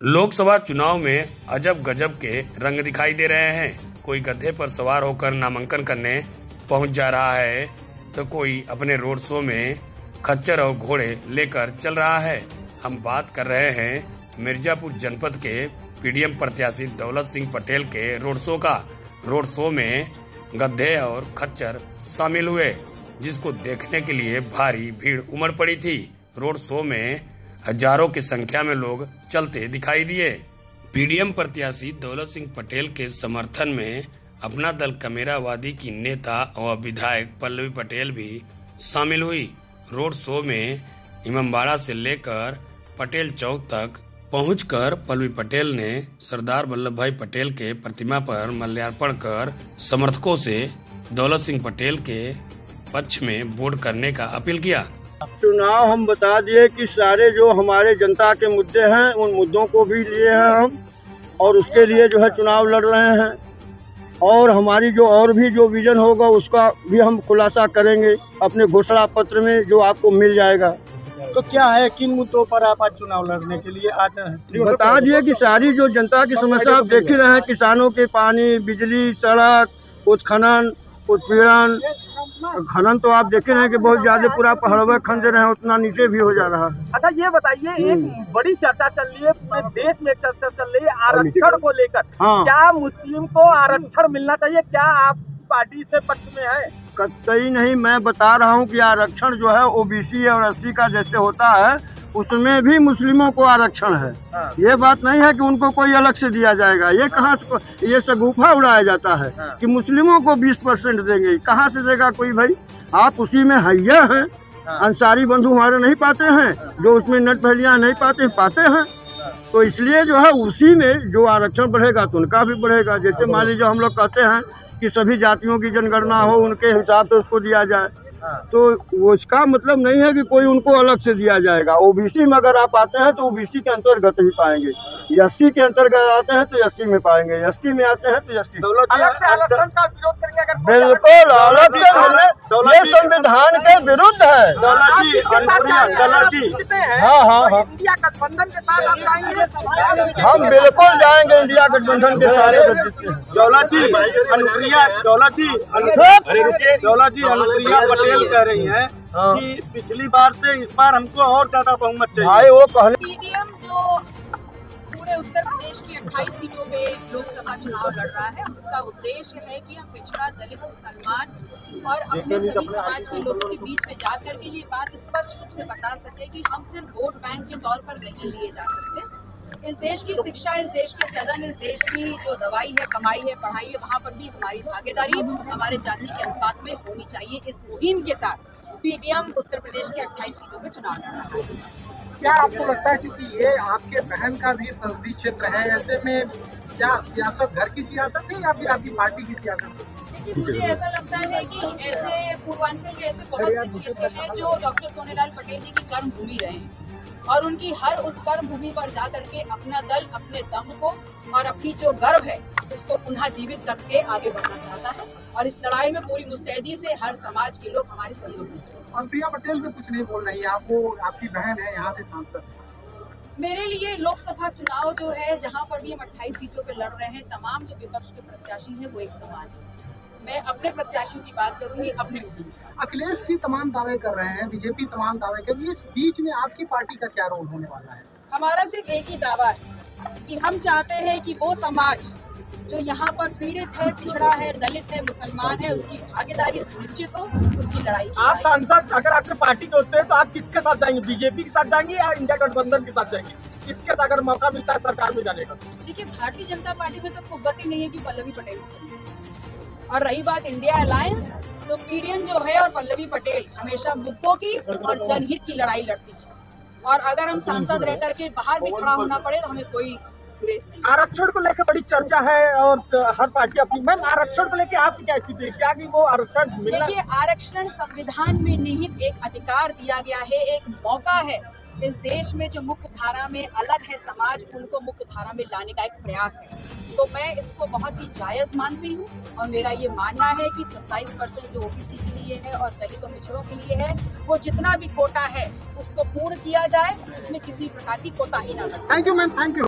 लोकसभा चुनाव में अजब गजब के रंग दिखाई दे रहे हैं। कोई गधे पर सवार होकर नामांकन करने पहुंच जा रहा है तो कोई अपने रोड शो में खच्चर और घोड़े लेकर चल रहा है। हम बात कर रहे हैं मिर्जापुर जनपद के पीडीएम प्रत्याशी दौलत सिंह पटेल के रोड शो का। रोड शो में गधे और खच्चर शामिल हुए, जिसको देखने के लिए भारी भीड़ उमड़ पड़ी थी। रोड शो में हजारों की संख्या में लोग चलते दिखाई दिए। पीडीएम प्रत्याशी दौलत सिंह पटेल के समर्थन में अपना दल कमेरावादी की नेता और विधायक पल्लवी पटेल भी शामिल हुई। रोड शो में इमामबाड़ा से लेकर पटेल चौक तक पहुंचकर पल्लवी पटेल ने सरदार वल्लभ भाई पटेल के प्रतिमा पर माल्यार्पण कर समर्थकों से दौलत सिंह पटेल के पक्ष में वोट करने का अपील किया। चुनाव हम बता दिए कि सारे जो हमारे जनता के मुद्दे हैं उन मुद्दों को भी लिए हैं हम, और उसके लिए जो है चुनाव लड़ रहे हैं। और हमारी जो और भी जो विजन होगा उसका भी हम खुलासा करेंगे अपने घोषणा पत्र में, जो आपको मिल जाएगा। तो क्या है, किन मुद्दों पर आप आज चुनाव लड़ने के लिए आते हैं? बता दिए कि सारी जो जनता की समस्या आप देख ही रहे हैं, किसानों के पानी, बिजली, सड़क, उत्खनन, उत्पीड़न। खनन तो आप देखे रहे हैं कि बहुत ज्यादा पूरा पहाड़वा खन दे रहे हैं, उतना नीचे भी हो जा रहा है। अच्छा ये बताइए, एक बड़ी चर्चा चल रही है पूरे देश में, चर्चा चल रही है आरक्षण को लेकर। हाँ। क्या मुस्लिम को आरक्षण मिलना चाहिए? क्या आप पार्टी से पक्ष में है? कतई नहीं, मैं बता रहा हूँ कि आरक्षण जो है ओबीसी और एससी का जैसे होता है उसमें भी मुस्लिमों को आरक्षण है। हाँ। ये बात नहीं है कि उनको कोई अलग से दिया जाएगा। ये कहाँ से ये शगुफा उड़ाया जाता है। हाँ। कि मुस्लिमों को 20% देंगे, कहाँ से देगा कोई भाई? आप उसी में हैया हैं। हाँ। अंसारी बंधु हमारे नहीं पाते हैं, जो उसमें नट फैलियाँ नहीं पाते हैं। तो इसलिए जो है उसी में जो आरक्षण बढ़ेगा तो उनका भी बढ़ेगा। जैसे मान लीजिए हम लोग कहते हैं कि सभी जातियों की जनगणना हो, उनके हिसाब से उसको दिया जाए, तो वो इसका मतलब नहीं है कि कोई उनको अलग से दिया जाएगा। ओबीसी में अगर आप आते हैं तो ओबीसी के अंतर्गत ही पाएंगे, एससी के अंतर्गत आते हैं तो एससी में पाएंगे, एसटी में आते हैं तो एसटी। अलग से आरक्षण का विरोध करेंगे अगर? बिल्कुल अलग से, ये संविधान के विरुद्ध है। हाँ, इंडिया गठबंधन के साथ आप जाएंगे? हम बिल्कुल जाएंगे इंडिया गठबंधन के सारे। दौलत जी, अनुप्रिया पटेल कह रही हैं कि पिछली बार से इस बार हमको और ज्यादा बहुमत चाहिए। भाई वो पहले पीडीएम जो पूरे उत्तर प्रदेश की 28 सीटों पे लोकसभा चुनाव लड़ रहा है, उसका उद्देश्य है कि हम पिछड़ा, दलित, मुसलमान और अपने सभी समाज के लोगों के बीच में जाकर के ये बात स्पष्ट रूप से बता सके कि हम सिर्फ वोट बैंक के तौर पर नहीं लिए जा सकते। इस देश की शिक्षा, इस देश के सदन, इस देश की जो दवाई है, कमाई है, पढ़ाई है, वहाँ पर भी हमारी भागीदारी हमारे जाति के अनुपात में होनी चाहिए। इस मुहिम के साथ पीडीएम उत्तर प्रदेश के 28 सीटों में चुनाव लड़ रहा है। क्या आपको लगता है, क्योंकि ये आपके बहन का भी संसदीय क्षेत्र है, ऐसे में क्या सियासत घर की सियासत है या फिर आपकी पार्टी की सियासत है? देखिए, मुझे ऐसा लगता है कि ऐसे पूर्वांचल के ऐसे बहुत से क्षेत्र हैं जो डॉक्टर सोनेलाल पटेल जी की कर्म भूमि रहे हैं, और उनकी हर उस कर्म भूमि पर जा करके अपना दल अपने दम को और अपनी जो गर्व है उसको पुनः जीवित करके आगे बढ़ना चाहता है। और इस लड़ाई में पूरी मुस्तैदी से हर समाज के लोग हमारे सहयोग में। अनुप्रिया पटेल भी कुछ नहीं बोल रही है, आपको, आपकी बहन है, यहाँ से सांसद है। मेरे लिए लोकसभा चुनाव जो है, जहाँ पर भी हम 28 सीटों पे लड़ रहे हैं, तमाम जो विपक्ष के प्रत्याशी हैं वो एक समान है। मैं अपने प्रत्याशियों की बात करूंगी, अपने अखिलेश जी तमाम दावे कर रहे हैं, बीजेपी तमाम दावे कर रही है, इस बीच में आपकी पार्टी का क्या रोल होने वाला है? हमारा सिर्फ एक ही दावा है कि हम चाहते हैं कि वो समाज जो यहाँ पर पीड़ित है, पिछड़ा है, दलित है, मुसलमान है, उसकी भागीदारी सुनिश्चित हो, उसकी लड़ाई। आप सांसद अगर आपके पार्टी के होते हैं तो आप किसके साथ जाएंगे? बीजेपी के साथ जाएंगे या इंडिया गठबंधन के साथ जाएंगे? किसके साथ अगर मौका मिलता है सरकार में जाने का? देखिए, भारतीय जनता पार्टी में तो कुव्वत ही नहीं है कि पल्लवी पटेल। और रही बात इंडिया अलायंस, तो पीडीएम जो है और पल्लवी पटेल हमेशा मुद्दों की और जनहित की लड़ाई लड़ती है। और अगर हम सांसद रह करके बाहर भी खड़ा होना पड़े तो हमें कोई गुरेज नहीं। आरक्षण को लेकर बड़ी चर्चा है और हर पार्टी अपनी। मैम, आरक्षण को लेकर आपकी क्या स्थिति है? क्या कि वो आरक्षण मिलना? देखिए, आरक्षण संविधान में निहित एक अधिकार दिया गया है, एक मौका है। इस देश में जो मुख्य धारा में अलग है समाज, उनको मुख्य धारा में लाने का एक प्रयास है। तो मैं इसको बहुत ही जायज मानती हूँ, और मेरा ये मानना है कि 27% जो ओबीसी के लिए है और दलित और पिछड़ों के लिए है, वो जितना भी कोटा है उसको पूर्ण किया जाए, उसमें किसी प्रकार की कोताही न करें। Thank you ma'am, thank you.